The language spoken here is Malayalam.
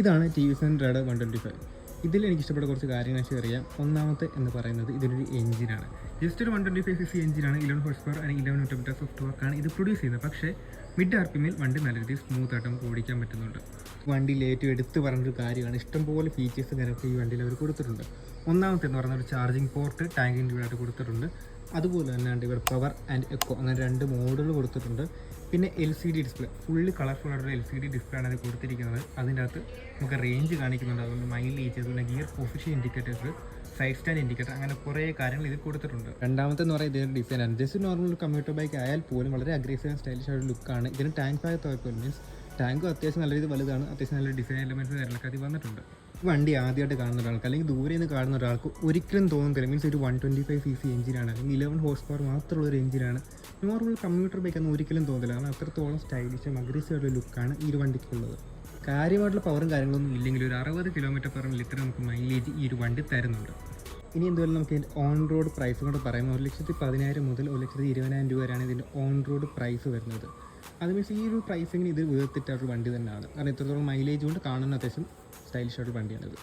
ഇതാണ് ടി വി എസ് റെഡ് 125. ഇതിൽ എനിക്ക് ഇഷ്ടപ്പെട്ട കുറച്ച് കാര്യങ്ങൾ ഷെയർ ചെയ്യാം. ഒന്നാമത്തെ എന്ന് പറയുന്നത് ഇതിനൊരു എഞ്ചിനാണ്. ജസ്റ്റ് ഒരു 125cc എഞ്ചിനാണ്. 11 ഹോഴ്സ് പവർ അല്ലെങ്കിൽ 11 ന്യൂട്ടൺ സോഫ്റ്റ് വർക്കാണ് ഇത് പ്രൊഡ്യൂസ് ചെയ്യുന്നത്. പക്ഷേ മിഡ് RPMൽ വണ്ടി നല്ല രീതിയിൽ സ്മൂത്ത് ആയിട്ട് നമുക്ക് ഓടിക്കാൻ പറ്റുന്നുണ്ട്. വണ്ടിയിൽ ഏറ്റവും എടുത്ത് പറഞ്ഞൊരു കാര്യമാണ്, ഇഷ്ടംപോലെ ഫീച്ചേഴ്സും കാര്യമൊക്കെ ഈ വണ്ടിയിൽ അവർ കൊടുത്തിട്ടുണ്ട്. ഒന്നാമത്തെ എന്ന് പറയുന്ന ഒരു ചാർജിങ് പോർട്ട് ടാങ്ക് ഇൻക്ലൂഡായിട്ട് കൊടുത്തിട്ടുണ്ട്. അതുപോലെ തന്നെ ഇവിടെ പവർ ആൻഡ് എക്കോ അങ്ങനെ 2 മോഡുകൾ കൊടുത്തിട്ടുണ്ട്. പിന്നെ LCD ഡിസ്പ്ലേ, ഫുള്ളി കളർഫുൾ ആയിട്ടുള്ള LCD ഡിസ്പ്ലേ ആണ് അത് കൊടുത്തിരിക്കുന്നത്. അതിൻ്റെ അകത്ത് നമുക്ക് റേഞ്ച് കാണിക്കുന്നുണ്ട്, അതുകൊണ്ട് മൈലേജ്, അതുപോലെ gear position indicators, side stand indicator, അങ്ങനെ കുറേ കാര്യങ്ങൾ ഇതിൽ കൊടുത്തിട്ടുണ്ട്. രണ്ടാമത്തെ എന്ന് പറയുന്നത് ഇതിൻ്റെ ഡിസൈനാണ്. ജസ്റ്റ് നോർമൽ കമ്പ്യൂട്ടർ ബൈക്ക് ആയാൽ പോലും വളരെ അഗ്രസീവ് ആൻഡ് സ്റ്റൈലിഷ് ആയ ലുക്കാണ്. ഇതിന് ടാങ്ക് ഭാഗത്ത് മീൻസ് ടാങ്കും അത്യാവശ്യം നല്ല രീതിയിൽ വലുതാണ്. അത്യാവശ്യം നല്ല ഡിസൈൻ എലമെൻറ്റ്സ് കാര്യങ്ങളൊക്കെ അതിൽ വന്നിട്ടുണ്ട്. വണ്ടി ആദ്യമായിട്ട് കാണുന്ന ഒരാൾക്ക് അല്ലെങ്കിൽ ദൂരെ നിന്ന് കാണുന്ന ഒരാൾക്ക് ഒരിക്കലും തോന്നുന്നില്ല, മീൻസ് ഒരു 125cc എഞ്ചിനാണ് അല്ലെങ്കിൽ 11 ഹോഴ്സ് പവർ മാത്രമുള്ള ഒരു എഞ്ചിനാണ്. നോർമൽ കമ്പ്യൂട്ടർ ബൈക്ക് ഒന്നും ഒരിക്കലും തോന്നില്ല, കാരണം അത്രത്തോളം സ്റ്റൈലിഷും അഗ്രസീവ് ആയിട്ടുള്ള ലുക്കാണ് ഈ ഒരു വണ്ടിക്കുള്ളത്. കാര്യമായിട്ടുള്ള പവറും കാര്യങ്ങളൊന്നും ഇല്ലെങ്കിൽ ഒരു 60 km/ലിറ്റർ നമുക്ക് മൈലേജ് ഈ ഒരു വണ്ടി തരുന്നുണ്ട്. ഇനി എന്തുവരെ നമുക്ക് ഇതിൻ്റെ ഓൺ റോഡ് പ്രൈസ് കൊണ്ട് പറയുമ്പോൾ 1,10,000 മുതൽ 1,20,000 രൂപ വരെയാണ് ഇതിൻ്റെ ഓൺ റോഡ് പ്രൈസ് വരുന്നത്. അത് മീൻസ് ഈ ഒരു പ്രൈസിങ്ങിന് ഇത് വേർത്തിട്ടായിട്ടുള്ള വണ്ടി തന്നെയാണ്, കാരണം ഇത്രത്തോളം മൈലേജ് കൊണ്ട് കാണുന്ന അത്യാവശ്യം സ്റ്റൈലിഷ് ആയിട്ടുള്ള വണ്ടിയാണിത്.